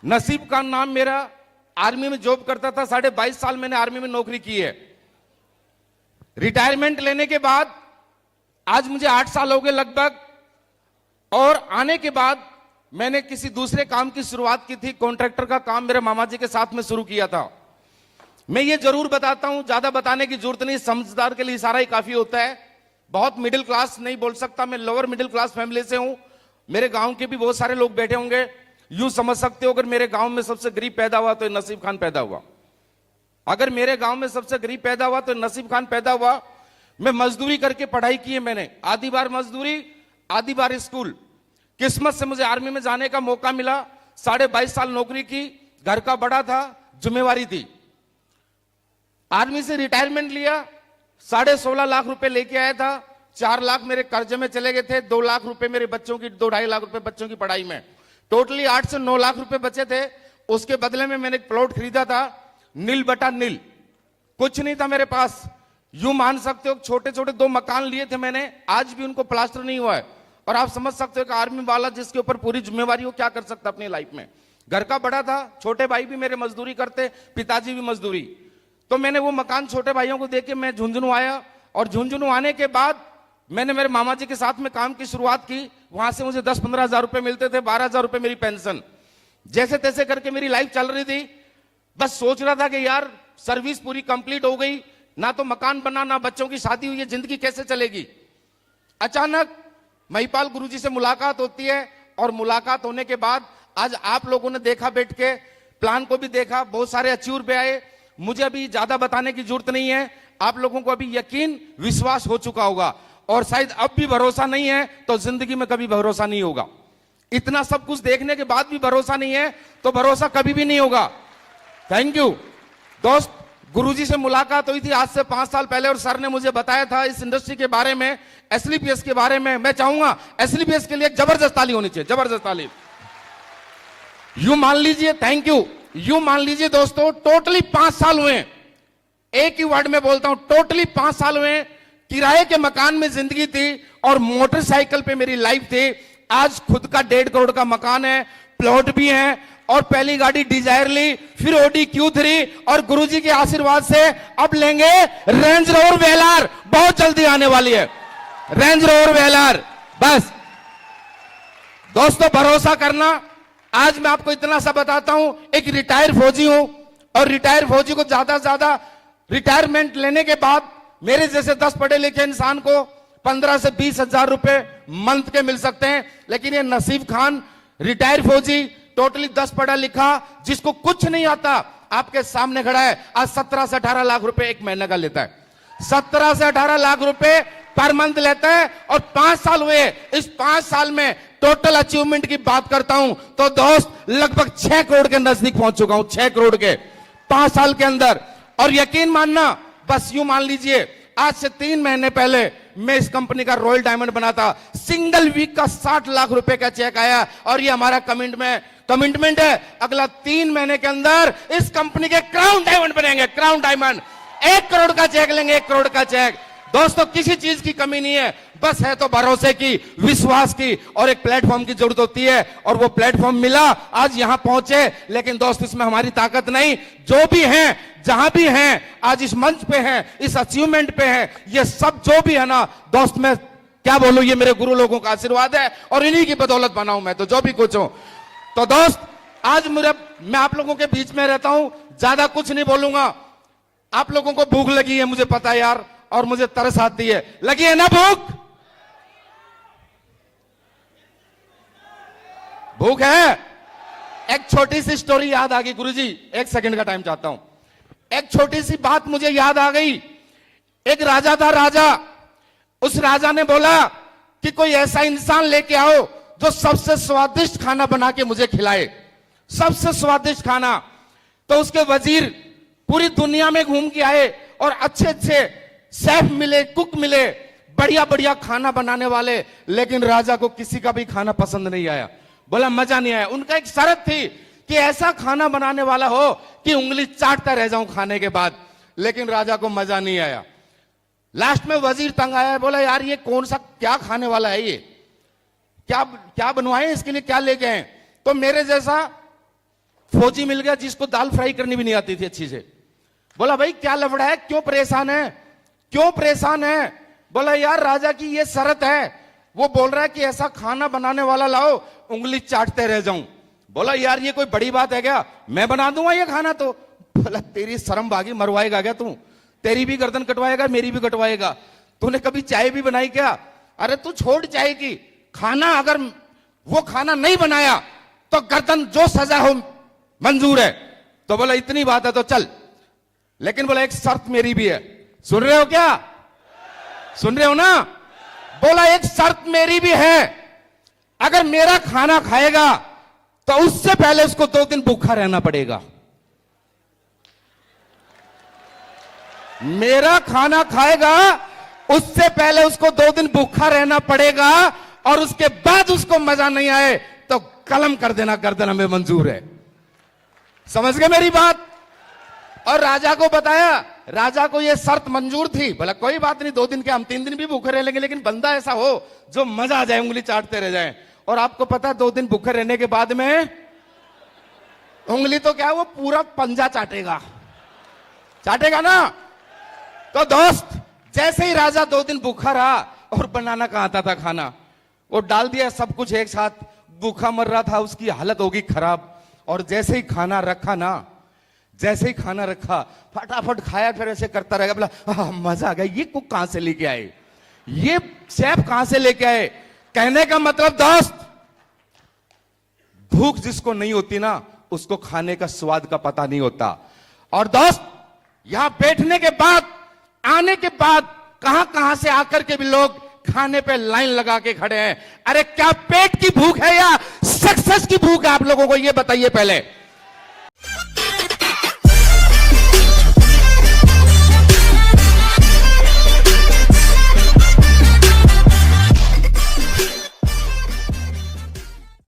नसीब खान नाम मेरा, आर्मी में जॉब करता था, 22.5 साल मैंने आर्मी में नौकरी की है। रिटायरमेंट लेने के बाद आज मुझे 8 साल हो गए लगभग, और आने के बाद मैंने किसी दूसरे काम की शुरुआत की थी। कॉन्ट्रैक्टर का काम मेरे मामा जी के साथ में शुरू किया था। मैं ये जरूर बताता हूं, ज्यादा बताने की जरूरत नहीं, समझदार के लिए इशारा ही काफी होता है। बहुत मिडिल क्लास नहीं बोल सकता, मैं लोअर मिडिल क्लास फैमिली से हूं। मेरे गांव के भी बहुत सारे लोग बैठे होंगे, यूं समझ सकते हो अगर मेरे गांव में सबसे गरीब पैदा हुआ तो नसीब खान पैदा हुआ। अगर मेरे गांव में सबसे गरीब पैदा हुआ तो नसीब खान पैदा हुआ। मैं मजदूरी करके पढ़ाई की है मैंने, आधी बार मजदूरी आधी बार स्कूल। किस्मत से मुझे आर्मी में जाने का मौका मिला। 22.5 साल नौकरी की, घर का बड़ा था, जिम्मेवारी थी। आर्मी से रिटायरमेंट लिया, 16.5 लाख रुपए लेके आया था। 4 लाख मेरे कर्जे में चले गए थे, 2 लाख रुपए मेरे बच्चों की, 2-2.5 लाख रुपए बच्चों की पढ़ाई में, टोटली 8 से 9 लाख रुपए बचे थे। उसके बदले में मैंने एक प्लॉट खरीदा था, नील बटा नील, कुछ नहीं था मेरे पास। यूं मान सकते हो छोटे छोटे 2 मकान लिए थे मैंने, आज भी उनको प्लास्टर नहीं हुआ है। और आप समझ सकते हो कि आर्मी वाला जिसके ऊपर पूरी जिम्मेवारी हो क्या कर सकता अपनी लाइफ में। घर का बड़ा था, छोटे भाई भी मेरे मजदूरी करते, पिताजी भी मजदूरी। तो मैंने वो मकान छोटे भाइयों को देके मैं झुंझुनू आया, और झुंझुनू आने के बाद मैंने मेरे मामा जी के साथ में काम की शुरुआत की। वहां से मुझे 10-15 हजार रुपए मिलते थे, 12 हजार रुपए मेरी पेंशन। जैसे तैसे करके मेरी लाइफ चल रही थी। बस सोच रहा था कि यार सर्विस पूरी कंप्लीट हो गई, ना तो मकान बना, ना बच्चों की शादी हुई है, जिंदगी कैसे चलेगी। अचानक महिपाल गुरुजी से मुलाकात होती है, और मुलाकात होने के बाद आज आप लोगों ने देखा, बैठ के प्लान को भी देखा, बहुत सारे अचीवर पे आए। मुझे अभी ज्यादा बताने की जरूरत नहीं है, आप लोगों को अभी यकीन विश्वास हो चुका होगा, और शायद अब भी भरोसा नहीं है तो जिंदगी में कभी भरोसा नहीं होगा। इतना सब कुछ देखने के बाद भी भरोसा नहीं है तो भरोसा कभी भी नहीं होगा। थैंक यू दोस्त। गुरुजी से मुलाकात हुई थी आज से 5 साल पहले, और सर ने मुझे बताया था इस इंडस्ट्री के बारे में, एसलीपीएस के बारे में। मैं चाहूंगा एसलीपीएस के लिए एक जबरदस्त ताली होनी चाहिए, जबरदस्त ताली। यूं मान लीजिए, थैंक यू, यूं मान लीजिए दोस्तों, टोटली 5 साल हुए, एक ही वर्ड में बोलता हूं, टोटली 5 साल हुए। किराए के मकान में जिंदगी थी और मोटरसाइकिल पे मेरी लाइफ थी। आज खुद का 1.5 करोड़ का मकान है, प्लॉट भी है, और पहली गाड़ी डिजायर ली, फिर ऑडी Q3, और गुरुजी के आशीर्वाद से अब लेंगे रेंज रोवर वेलार, बहुत जल्दी आने वाली है रेंज रोवर वेलार। बस दोस्तों भरोसा करना। आज मैं आपको इतना सा बताता हूं, एक रिटायर फौजी हूं, और रिटायर फौजी को ज्यादा से ज्यादा रिटायरमेंट लेने के बाद मेरे जैसे 10 पढ़े लिखे इंसान को 15 से 20 हजार रुपए मंथ के मिल सकते हैं। लेकिन ये नसीब खान रिटायर फौजी, टोटली 10 पढ़ा लिखा, जिसको कुछ नहीं आता, आपके सामने खड़ा है, आज 17 से 18 लाख रुपए एक महीने का लेता है। 17 से 18 लाख रुपए पर मंथ लेता है, और 5 साल हुए। इस 5 साल में टोटल अचीवमेंट की बात करता हूं तो दोस्त लगभग 6 करोड़ के नजदीक पहुंच चुका हूं, 6 करोड़ के 5 साल के अंदर। और यकीन मानना, बस यूं मान लीजिए, आज से 3 महीने पहले मैं इस कंपनी का रॉयल डायमंड बना था। सिंगल वीक का 60 लाख रुपए का चेक आया, और ये हमारा कमिटमेंट है, अगला 3 महीने के अंदर इस कंपनी के क्राउन डायमंड बनेंगे, क्राउन डायमंड। 1 करोड़ का चेक लेंगे, 1 करोड़ का चेक। दोस्तों किसी चीज की कमी नहीं है, बस है तो भरोसे की, विश्वास की, और एक प्लेटफॉर्म की जरूरत होती है, और वो प्लेटफॉर्म मिला, आज यहां पहुंचे। लेकिन दोस्त इसमें हमारी ताकत नहीं, जो भी हैं, जहां भी हैं, आज इस मंच पे हैं, इस अचीवमेंट पे हैं, ये सब जो भी है ना दोस्त, मैं क्या बोलूं, ये मेरे गुरु लोगों का आशीर्वाद है, और इन्हीं की बदौलत बना हूं मैं, तो जो भी कुछ हूं। तो दोस्त आज मैं आप लोगों के बीच में रहता हूं, ज्यादा कुछ नहीं बोलूंगा। आप लोगों को भूख लगी है, मुझे पता है यार, और मुझे तरस आती है, लगी है ना भूख? भूख है? एक छोटी सी स्टोरी याद आ गई गुरुजी, 1 सेकंड का टाइम चाहता हूं। एक छोटी सी बात मुझे याद आ गई। एक राजा था, राजा, उस राजा ने बोला कि कोई ऐसा इंसान लेके आओ जो सबसे स्वादिष्ट खाना बना के मुझे खिलाए, सबसे स्वादिष्ट खाना। तो उसके वजीर पूरी दुनिया में घूम के आए, और अच्छे अच्छे शेफ मिले, कुक मिले, बढ़िया बढ़िया खाना बनाने वाले, लेकिन राजा को किसी का भी खाना पसंद नहीं आया। बोला मजा नहीं आया। उनका एक शर्त थी कि ऐसा खाना बनाने वाला हो कि उंगली चाटता रह जाऊं खाने के बाद, लेकिन राजा को मजा नहीं आया। लास्ट में वजीर तंग आया, बोला यार ये कौन सा क्या खाने वाला है, ये क्या बनवाए, इसके लिए क्या लेके आए? तो मेरे जैसा फौजी मिल गया जिसको दाल फ्राई करनी भी नहीं आती थी अच्छी से। बोला भाई क्या लफड़ा है, क्यों परेशान है, क्यों परेशान है? बोला यार राजा की ये शर्त है, वो बोल रहा है कि ऐसा खाना बनाने वाला लाओ उंगली चाटते रह जाऊं। बोला यार ये कोई बड़ी बात है क्या, मैं बना दूंगा ये खाना तो। बोला तेरी शर्म भागी, मरवाएगा क्या तू, तेरी भी गर्दन कटवाएगा मेरी भी कटवाएगा। तूने कभी चाय भी बनाई क्या? अरे तू छोड़ चाय की, खाना अगर वो खाना नहीं बनाया तो गर्दन जो सजा हो मंजूर है। तो बोला इतनी बात है तो चल, लेकिन बोला एक शर्त मेरी भी है। सुन रहे हो क्या, सुन रहे हो ना? बोला एक शर्त मेरी भी है, अगर मेरा खाना खाएगा तो उससे पहले उसको 2 दिन भूखा रहना पड़ेगा। मेरा खाना खाएगा उससे पहले उसको 2 दिन भूखा रहना पड़ेगा, और उसके बाद उसको मजा नहीं आए तो कलम कर देना, गर्दन हमें मंजूर है। समझ गए मेरी बात? और राजा को बताया, राजा को यह शर्त मंजूर थी। बोला कोई बात नहीं, 2 दिन के हम 3 दिन भी भूखे रह लेंगे, लेकिन बंदा ऐसा हो जो मजा आ जाए, उंगली चाटते रह जाए। और आपको पता है 2 दिन भूखे रहने के बाद में उंगली तो क्या, वो पूरा पंजा चाटेगा, चाटेगा ना। तो दोस्त जैसे ही राजा 2 दिन भूखा रहा, और बनाना कहां आता था खाना, वो डाल दिया सब कुछ एक साथ, भूखा मर रहा था, उसकी हालत होगी खराब। और जैसे ही खाना रखा ना, जैसे ही खाना रखा फटाफट खाया, फिर ऐसे करता रहेगा। बोला मजा आ गया, ये कुक कहां से लेके आए, ये शेफ कहां से लेके आए। कहने का मतलब दोस्त, भूख जिसको नहीं होती ना उसको खाने का स्वाद का पता नहीं होता। और दोस्त यहां बैठने के बाद, आने के बाद कहां कहां से आकर के भी लोग खाने पे लाइन लगा के खड़े हैं। अरे क्या पेट की भूख है या सक्सेस की भूख है आप लोगों को, ये बताइए पहले।